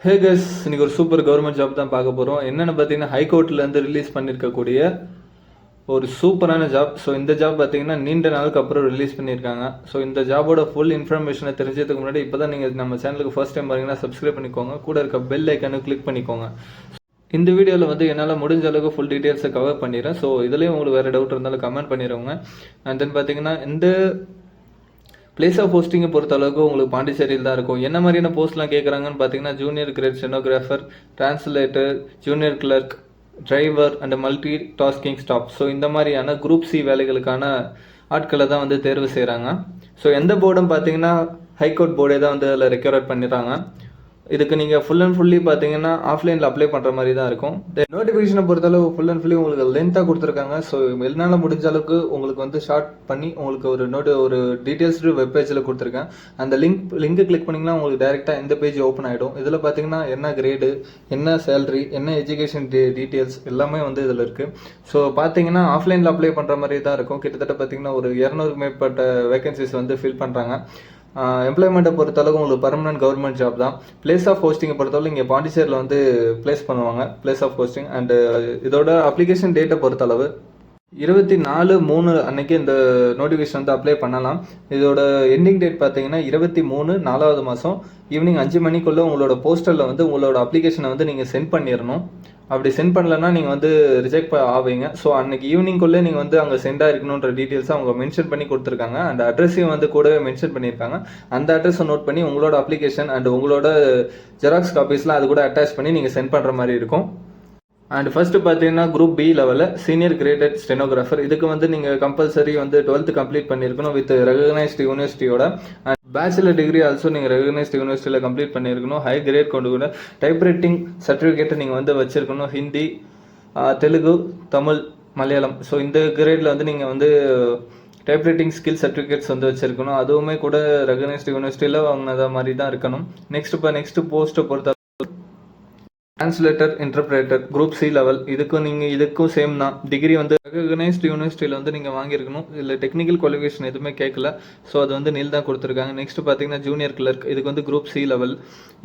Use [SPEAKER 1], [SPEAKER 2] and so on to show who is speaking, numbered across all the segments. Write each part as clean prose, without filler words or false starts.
[SPEAKER 1] ஹே கஸ், இன்னைக்கு ஒரு சூப்பர் கவர்மெண்ட் ஜாப் தான் பார்க்க போகிறோம். என்னென்னு பார்த்தீங்கன்னா, ஹைகோர்ட்லேருந்து ரிலீஸ் பண்ணியிருக்கக்கூடிய ஒரு சூப்பரான ஜாப். ஸோ இந்த ஜாப் பார்த்தீங்கன்னா நீண்ட நாளுக்கு அப்புறம் ரிலீஸ் பண்ணியிருக்காங்க. ஸோ இந்த ஜாபோட ஃபுல் இன்ஃபர்மேஷனை தெரிஞ்சதுக்கு முன்னாடி இப்போ தான் நீங்கள் நம்ம சேனலுக்கு ஃபர்ஸ்ட் டைம் பாருங்கன்னா சப்ஸ்கிரைப் பண்ணிக்கோங்க, கூட இருக்க பெல் ஐக்கானு கிளிக் பண்ணிக்கோங்க. இந்த வீடியோவில் வந்து என்னால் முடிஞ்ச அளவுக்கு ஃபுல் டீட்டெயில்ஸை கவர் பண்ணிடுறேன். ஸோ இதுலேயும் உங்களுக்கு வேறு டவுட் இருந்தாலும் கமெண்ட் பண்ணிடுவோங்க. அண்ட் தென் பார்த்தீங்கன்னா இந்த பிளேஸ் ஆஃப் போஸ்டிங்கை பொறுத்த அளவுக்கு உங்களுக்கு பாண்டிச்சேரியில் தான் இருக்கும். என்ன மாதிரியான போஸ்ட்லாம் கேட்குறாங்கன்னு பார்த்தீங்கன்னா, junior grade stenographer, translator, junior clerk, driver and multi tasking staff. So இந்த மாதிரியான குரூப் சி வேலைகளுக்கான ஆட்களை தான் வந்து தேர்வு செய்கிறாங்க. ஸோ எந்த போர்டும் பார்த்தீங்கன்னா ஹைகோர்ட் போர்டே தான் வந்து அதில் ரெக்யூரேட் பண்ணிடுறாங்க. இதுக்கு நீங்கள் ஃபுல் அண்ட் ஃபுல்லி பார்த்தீங்கன்னா ஆஃப்லைனில் அப்ளை பண்ணுற மாதிரி தான் இருக்கும். நோட்டிஃபிகேஷனை பொறுத்தளவு ஃபுல் அண்ட் ஃபுல்லி உங்களுக்கு லென்த்தாக கொடுத்துருக்காங்க. ஸோ என்னால் முடிஞ்ச அளவுக்கு உங்களுக்கு வந்து ஷார்ட் பண்ணி உங்களுக்கு ஒரு டீட்டெயில்ஸ்டு வெப் பேஜில் கொடுத்துருக்கேன். அந்த லிங்க் கிளிக் பண்ணிங்கன்னா உங்களுக்கு டேரெக்டாக இந்த பேஜ் ஓப்பன் ஆகிடும். இதில் பார்த்தீங்கன்னா என்ன கிரேடு, என்ன சேலரி, என்ன எஜுகேஷன் டீட்டெயில்ஸ் எல்லாமே வந்து இதில் இருக்குது. ஸோ பார்த்தீங்கன்னா ஆஃப்லைனில் அப்ளை பண்ணுற மாதிரி தான் இருக்கும். கிட்டத்தட்ட பார்த்தீங்கன்னா ஒரு 200க்கு மேற்பட்ட வேகன்சிஸ் வந்து ஃபில் பண்ணுறாங்க. எம்ப்ளாய்மெண்ட்டை பொறுத்தளவு உங்களுக்கு பர்மனன்ட் கவர்மெண்ட் ஜாப் தான். பிளேஸ் ஆஃப் போஸ்டிங்கை பொறுத்தளவு இங்கே பாண்டிச்சேரியில் வந்து பிளேஸ் பண்ணுவாங்க, பிளேஸ் ஆஃப் போஸ்டிங். அண்டு இதோட அப்ளிகேஷன் டேட்டை பொறுத்தளவு 24/3 அன்னைக்கு இந்த நோட்டிஃபிகேஷன் வந்து அப்ளை பண்ணலாம். இதோட எண்டிங் டேட் பார்த்தீங்கன்னா 23 4வது மாதம் ஈவினிங் 5 மணிக்குள்ளே உங்களோட போஸ்டரில் வந்து உங்களோட அப்ளிகேஷனை வந்து நீங்கள் சென்ட் பண்ணிடணும். அப்படி சென்ட் பண்ணலன்னா நீங்கள் வந்து ரிஜெக்ட் ஆவீங்க. ஸோ அன்னைக்கு ஈவினிங்குள்ளே நீங்கள் வந்து அங்கே சென்ட் ஆகிருக்கணுன்ற டீட்டெயில்ஸை அவங்க மென்ஷன் பண்ணி கொடுத்துருக்காங்க. அந்த அட்ரஸையும் வந்து கூடவே மென்ஷன் பண்ணியிருக்காங்க. அந்த அட்ரஸை நோட் பண்ணி உங்களோட அப்ளிகேஷன் அண்ட் உங்களோட ஜெராக்ஸ் காப்பீஸ்லாம் அது கூட அட்டாச் பண்ணி நீங்கள் சென்ட் பண்ணுற மாதிரி இருக்கும். அண்ட் ஃபர்ஸ்ட் பார்த்தீங்கன்னா குரூப் பி லெவலில் சீனியர் கிரேடட் ஸ்டெனோகிராஃபர். இதுக்கு வந்து நீங்கள் கம்பல்சரி வந்து 12th கம்ப்ளீட் பண்ணியிருக்கணும் வித் ரெகனைஸ்டு யூனிவர்சிட்டியோட. அண்ட் பேச்சுலர் டிகிரி ஆல்சோ நீங்கள் ரெகனைஸ்டு யூனிவர்சிட்டியில் கம்ப்ளீட் பண்ணியிருக்கணும். ஹை கிரேட் கொண்டு கூட டைப் ரைட்டிங் சர்டிஃபிகேட்டை நீங்கள் வந்து வச்சுருக்கணும். ஹிந்தி, தெலுங்கு, தமிழ், மலையாளம். ஸோ இந்த கிரேடில் வந்து நீங்கள் வந்து டைப் ரைட்டிங் ஸ்கில் சர்டிஃபிகேட்ஸ் வந்து வச்சுருக்கணும். அதுவுமே கூட ரெகனைஸ்டு யூனிவர்சிட்டியில் வாங்கினத மாதிரி தான் இருக்கணும். நெக்ஸ்ட் போஸ்ட்டை பொறுத்த translator, interpreter group C level. இதுக்கும் சேம் தான். டிகிரி வந்து ரெகனைஸ்டு யூனிவர்சிட்டியில் வந்து நீங்கள் வாங்கியிருக்கணும். இதில் டெக்னிக்கல் குவாலிஃபிகேஷன் எதுவுமே கேட்கல. ஸோ அது வந்து நில் தான் கொடுத்துருக்காங்க. நெக்ஸ்ட் பார்த்தீங்கன்னா ஜூனியர் கிளர்க். இதுக்கு வந்து குரூப் சி லெவல்.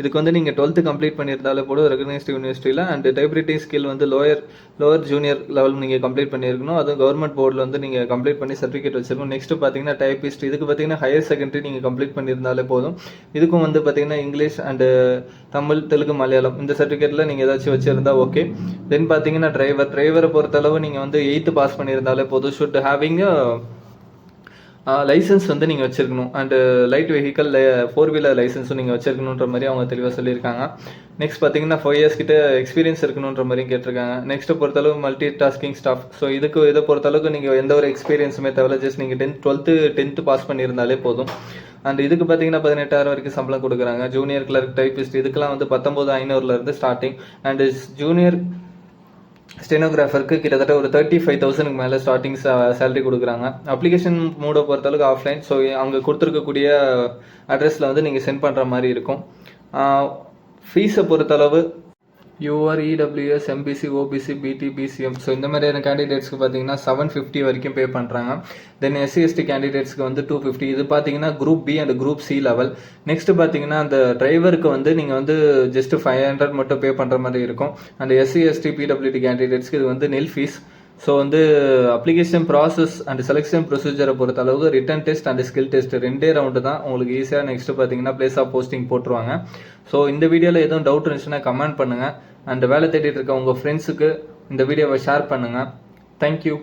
[SPEAKER 1] இதுக்கு வந்து நீங்கள் 12th கம்ப்ளீட் பண்ணியிருந்தாலே போதும் ரெகனைஸ்டு யூனிவர்சிட்டியில். அண்ட் டைப் ரைட்டிங் ஸ்கில் வந்து லோவர் ஜூனியர் லெவல் நீங்கள் கம்ப்ளீட் பண்ணியிருக்கணும். அதுவும் கவர்மெண்ட் போர்டில் வந்து நீங்கள் கம்ப்ளீட் பண்ணி சர்டிஃபிகேட் வச்சிருக்கணும். நெக்ஸ்ட் பார்த்தீங்கன்னா டைப்பிஸ்ட். இதுக்கு பார்த்தீங்கன்னா ஹையர் செகண்டரி நீங்கள் கம்ப்ளீட் பண்ணியிருந்தாலே போதும். இதுக்கும் வந்து பார்த்தீங்கன்னா இங்கிலீஷ் அண்டு தமிழ், தெலுங்கு, மலையாளம் இந்த சர்டிஃபிகேட்டில் நீங்கள் ஏதாச்சும் வச்சுருந்தா ஓகே. தென் பார்த்தீங்கன்னா டிரைவரை பொறுத்தளவு நீங்கள் வந்து 8th பாஸ் பண்ணியிருந்தாலே போதும். ஷுட் ஹேவிங் லைசன்ஸ் வந்து நீங்கள் வச்சுருக்கணும். அண்டு லைட் வெஹிக்கல் 4-wheeler லைசன்ஸும் நீங்கள் வச்சுருக்கணுன்ற மாதிரி அவங்க தெளிவாக சொல்லியிருக்காங்க. நெக்ஸ்ட் பார்த்தீங்கன்னா 5 years கிட்ட எக்ஸ்பீரியன்ஸ் இருக்கணுன்ற மாதிரியும் கேட்டிருக்காங்க. நெக்ஸ்ட்டு பொறுத்தளவு மல்டி டாஸ்கிங் ஸ்டாஃப். ஸோ இதை பொறுத்தளவுக்கு நீங்கள் எந்த ஒரு எக்ஸ்பீரியன்ஸுமே தேவையில்ல. ஜஸ்ட் நீங்கள் 10th பாஸ் பண்ணியிருந்தாலே போதும். அண்ட் இதுக்கு பார்த்தீங்கன்னா 18,000 வரைக்கும் சம்பளம் கொடுக்குறாங்க. ஜூனியர் கிளர்க், டைப்பிஸ்ட் இதுக்கெல்லாம் வந்து 19,500 ஸ்டார்டிங். அண்ட் ஜூனியர் ஸ்டெனோகிராஃபருக்கு கிட்டத்தட்ட ஒரு 35,000க்கு மேலே ஸ்டார்டிங் சேலரி கொடுக்குறாங்க. அப்ளிகேஷன் மோடை பொறுத்தளவுக்கு ஆஃப்லைன். ஸோ அங்கே கொடுத்துருக்கக்கூடிய அட்ரஸில் வந்து நீங்கள் சென்ட் பண்ணுற மாதிரி இருக்கும். ஃபீஸை பொறுத்தளவு யூஆர், இடபிள்யூஎஸ், எம்பிசி, ஓபிசி, பிடி, பிசிஎம். ஸோ இந்த மாதிரியான கேண்டிடேட்ஸ்க்கு பார்த்தீங்கன்னா 750 வரைக்கும் பே பண்ணுறாங்க. தென் எஸ்சி எஸ்டி கேண்டிடேட்ஸ்க்கு வந்து 250. இது பார்த்தீங்கன்னா group B and group C level. Next பார்த்தீங்கன்னா அந்த டிரைவருக்கு வந்து நீங்கள் வந்து ஜஸ்ட் 500 மட்டும் பே பண்ணுற மாதிரி இருக்கும். அந்த எஸ்சி எஸ்டி பிடபிள்யூடி கேண்டிடேட்ஸ்க்கு இது வந்து நில் ஃபீஸ். ஸோ வந்து அப்ளிகேஷன் ப்ராசஸ் அண்ட் செலெக்ஷன் ப்ரொசீஜரை பொறுத்த அளவுக்கு written test and skill test 2 round தான் உங்களுக்கு ஈஸியாக. நெக்ஸ்ட் பார்த்தீங்கன்னா பிளேஸ் ஆஃப் போஸ்டிங் போட்டுருவாங்க. ஸோ இந்த வீடியோவில் எதுவும் டவுட் இருந்துச்சுன்னா கமெண்ட் பண்ணுங்கள். அண்ட் வேலை தேடிட்டு இருக்க உங்கள் ஃப்ரெண்ட்ஸுக்கு இந்த வீடியோவை ஷேர் பண்ணுங்கள். தேங்க்யூ.